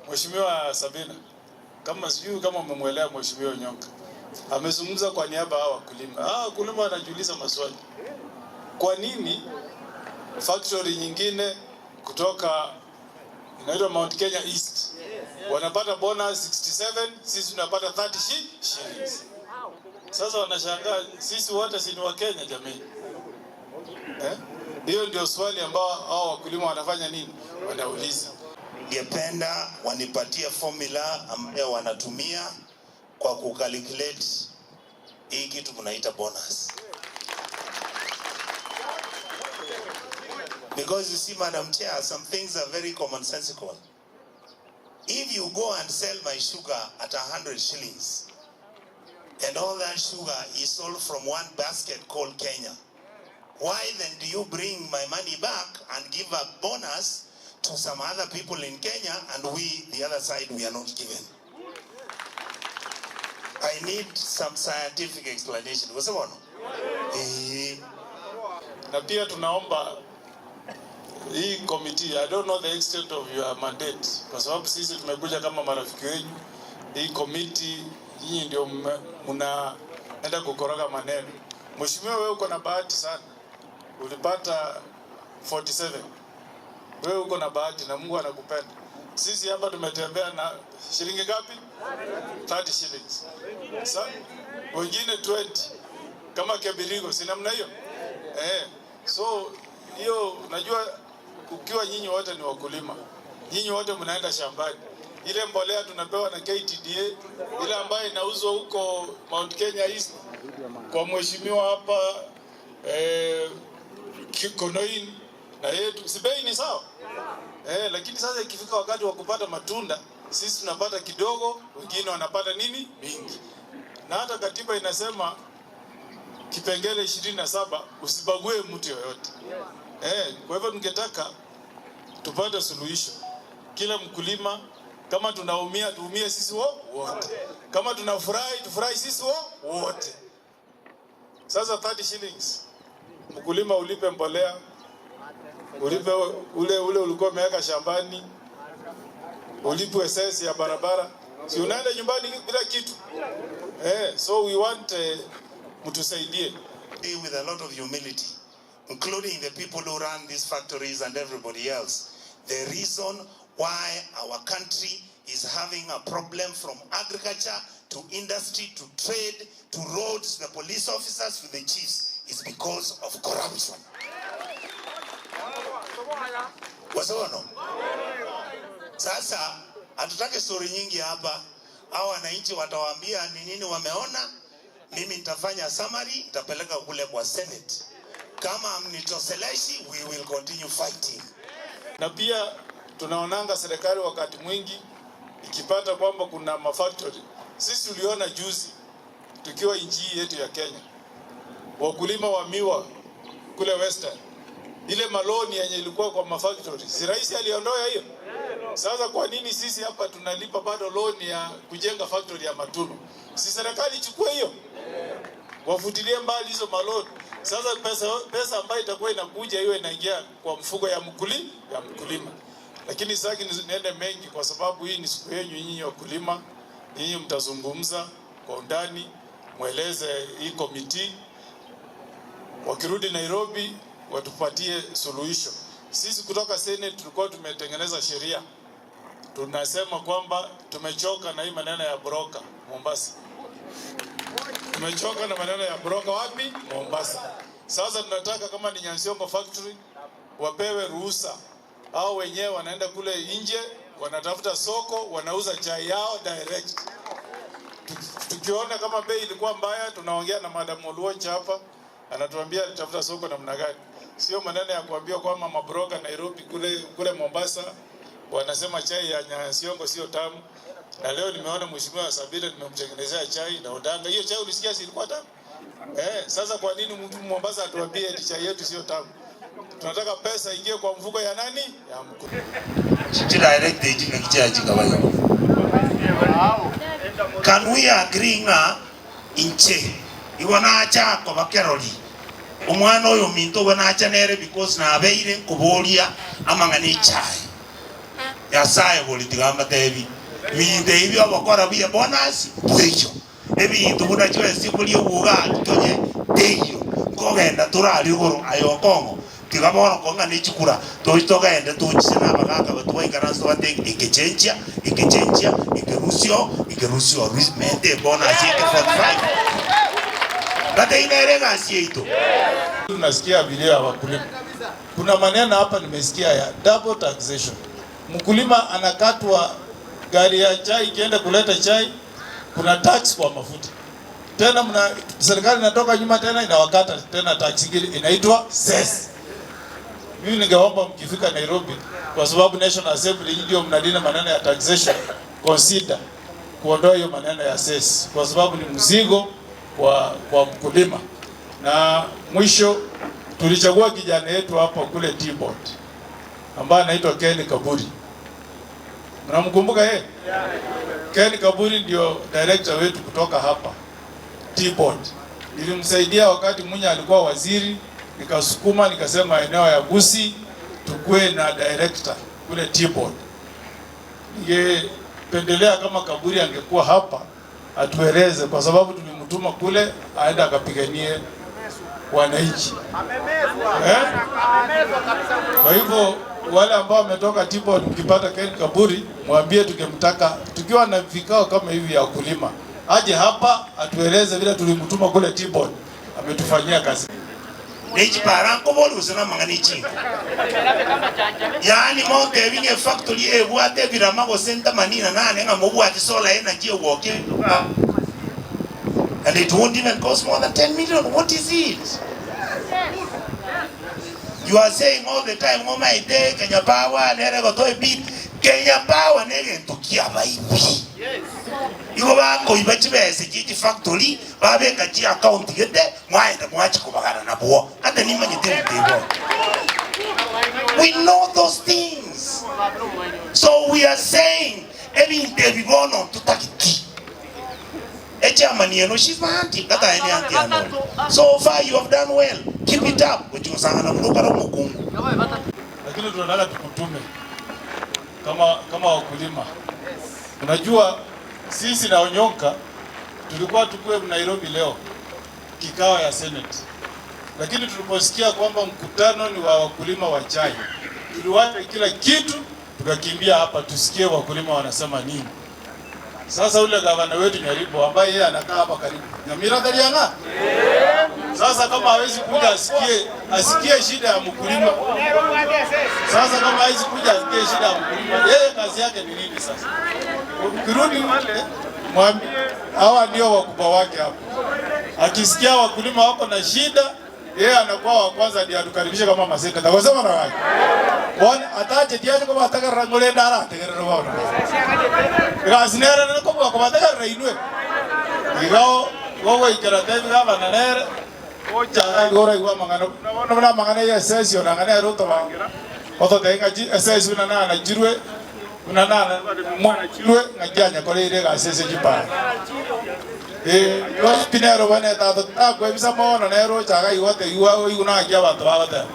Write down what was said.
Mheshimiwa Sabina, kama sijui kama umemwelewa Mheshimiwa Onyonka, amezungumza kwa niaba ya wakulima. Wakulima wanajiuliza maswali. Kwa nini factory nyingine kutoka inaitwa Mount Kenya East wanapata bonus 67, sisi tunapata 30 shillings? Sasa wanashangaa sisi wote si ni wa Kenya jamii. Hiyo ndio swali ambao hao wakulima wanafanya nini? Wanauliza. Ningependa wanipatie formula ambayo wanatumia kwa kucalculate hii kitu tunaita bonus. Because you see, Madam Chair, some things are very commonsensical. If you go and sell my sugar at 100 shillings, and all that sugar is sold from one basket called Kenya, why then do you bring my money back and give a bonus to some other people in Kenya, and we, the other side, we are not given? I need some scientific explanation. What's the one? Na pia tunaomba hii committee, I don't know the extent of your mandate, kwa sababu sisi tumekuja kama marafiki wenu. Hii committee hii ndio mnaenda kukoroga maneno. Mheshimiwa, wewe uko na bahati sana, ulipata 47. Wewe uko na bahati na Mungu anakupenda. Sisi hapa tumetembea na shilingi ngapi? 30 shillings. Sasa wengine 20 kama Kebirigo, si namna hiyo? So hiyo unajua, ukiwa nyinyi wote ni wakulima, nyinyi wote mnaenda shambani, ile mbolea tunapewa na Ktda, ile ambayo inauzwa huko Mount Kenya East kwa mheshimiwa hapa Konoin, na yetu si bei ni sawa? Lakini sasa ikifika wakati wa kupata matunda, sisi tunapata kidogo, wengine wanapata nini? Mingi. Na hata katiba inasema kipengele 27 usibague mtu yoyote. Kwa hivyo ningetaka tupate suluhisho. Kila mkulima, kama tunaumia tuumie sisi wote. Kama tunafurahi tufurahi sisi wote. Sasa 30 shillings. Mkulima ulipe mbolea, ulipe ule ulikuwa umeweka shambani, ulipe sesi ya barabara. Si unaenda nyumbani bila kitu. So we want mtusaidie with a lot of humility, including the people who run these factories and everybody else. The reason why our country is having a problem from agriculture to industry to trade to roads, the police officers to the chiefs, is because of corruption. Wasawono? Sasa hatutaki story nyingi hapa. Hao wananchi watawaambia ni nini wameona. Mimi nitafanya summary, nitapeleka kule kwa Senate. Kama mnitoseleshi, we will continue fighting. Na pia tunaonanga serikali wakati mwingi ikipata kwamba kuna mafactory. Sisi tuliona juzi tukiwa nchi yetu ya Kenya, wakulima wa miwa kule Western, ile maloni yenye ilikuwa kwa mafactory, si rais aliondoa hiyo? Sasa kwa nini sisi hapa tunalipa bado loan ya kujenga factory ya matunu? Si serikali ichukue hiyo? Wafutilie mbali hizo maloni. Sasa pesa ambayo itakuwa inakuja hiyo inaingia kwa mfuko ya mkulima. Lakini sasa niende mengi kwa sababu hii ni siku yenu nyinyi wakulima. Nyinyi mtazungumza kwa undani, mueleze hii committee. Wakirudi Nairobi watupatie suluhisho. Sisi kutoka Senate tulikuwa tumetengeneza sheria. Tunasema kwamba tumechoka na hii maneno ya broker Mombasa. Tumechoka na maneno ya broker wapi? Mombasa. Sasa tunataka kama ni Nyansiongo factory wapewe ruhusa. Hao wenyewe wanaenda kule nje, wanatafuta soko, wanauza chai yao direct. Tukiona kama bei ilikuwa mbaya, tunaongea na Madam Oluocha hapa, anatuambia tafuta soko namna gani. Sio maneno ya kuambia kwamba mabroka Nairobi kule Mombasa wanasema chai ya Nyansiongo sio tamu. Na leo nimeona Mheshimiwa Sabina nimemtengenezea chai na udanga. Hiyo chai ulisikia si ilikuwa tamu? Sasa kwa nini mtu Mombasa atuambie eti chai yetu sio tamu? Tunataka pesa ingie kwa mfuko ya nani? Ya mkulima. Direct Can we agree nga inche iwana acha kwa bakeroli umwana oyo minto wana acha nere because na abeire kubolia amangani chai ya sai politika tevi minde ibi abakora biye bonus tuicho ebintu buna chwesi kuli uga tonye teyo kogenda turari goro ayokongo tigabona konga nichikura toitogende tuchisina abagaka batwaikaranso bate ikechencha ikerusio mente bonus yake 45 bate inaerega sieito. Tunasikia vile ya wakulima. Kuna maneno hapa nimesikia ya double taxation. Mkulima anakatwa gari ya chai ikienda kuleta chai, kuna tax kwa mafuta. Tena serikali inatoka nyuma tena inawakata tena tax ingine inaitwa cess. Mimi ningeomba mkifika Nairobi, kwa sababu National Assembly ndio mnadina maneno ya taxation, consider kuondoa hiyo maneno ya cess kwa sababu ni mzigo kwa mkulima. Na mwisho tulichagua kijana yetu hapa kule Teaboard ambaye anaitwa Ken Kaburi. Mnamkumbuka yeye? Ken Kaburi ndio director wetu kutoka hapa Teaboard. Nilimsaidia wakati Munya alikuwa waziri, nikasukuma nikasema eneo ya Busi tukue na director kule Teaboard. Ningependelea kama Kaburi angekuwa hapa atueleze, kwa sababu tulimtuma kule aenda akapiganie wananchi. Kwa hivyo wale ambao wametoka Teaboard, mkipata Ken Kaburi mwambie tukimtaka tukiwa na vikao kama hivi ya kulima aje hapa atueleze vile tulimtuma kule Teaboard ametufanyia kazi. Neji paranko bolu usana mangani chinga. Yani monte vinge factory ebwate biramago senta manina nane nga mobwate solar energy woke. And it won't even cost more than 10 million. What is it? You are saying all the time, oh my day, Kenya Power, nerego toy bit, Kenya Power nege tukia baibi. You go back, go ibachibe security factory, babe kachi account yete, mwaenda mwachi kubagana na buo. Hata ni manyitiri tebo. We know those things. So we are saying, every day we go on to takiti. She's my auntie. Kata any auntie I know. So far you have done well. Keep it up. Lakini tunataka tukutume kama wakulima. Unajua sisi na Onyonka tulikuwa tukue Nairobi leo kikao ya Senate. Lakini tuliposikia kwamba mkutano ni wa wakulima wa chai, tuliwacha kila kitu tukakimbia hapa tusikie wakulima wanasema nini. Sasa ule gavana wetu Nyaribo ambaye yeye anakaa hapa karibu Nyamira Dalianga. Sasa kama hawezi kuja asikie shida ya mkulima. Sasa kama hawezi kuja asikie shida ya mkulima, yeye kazi yake ni nini sasa? Ukirudi mwambie hawa ndio wakubwa wake hapo. Akisikia wakulima wako na shida, yeye anakuwa wa kwanza ndiye atukaribishe kama maseka. Takosema na wake. Bwana ataje diaje kama atakara ngole ndara atakara roho. Gazinera nako kwa atakara inwe. Igao gogo ikarate ngaba na nere. Ocha gora igwa mangano. Na mangana ya sesio na ngana roto ba. Oto tenga sesio na jirwe. Na mwana jirwe ngajanya kole ile ga sesio jipa. Yo pinero bane ta kwa bisa mono nero chaga iwote iwa iguna ajaba to abata.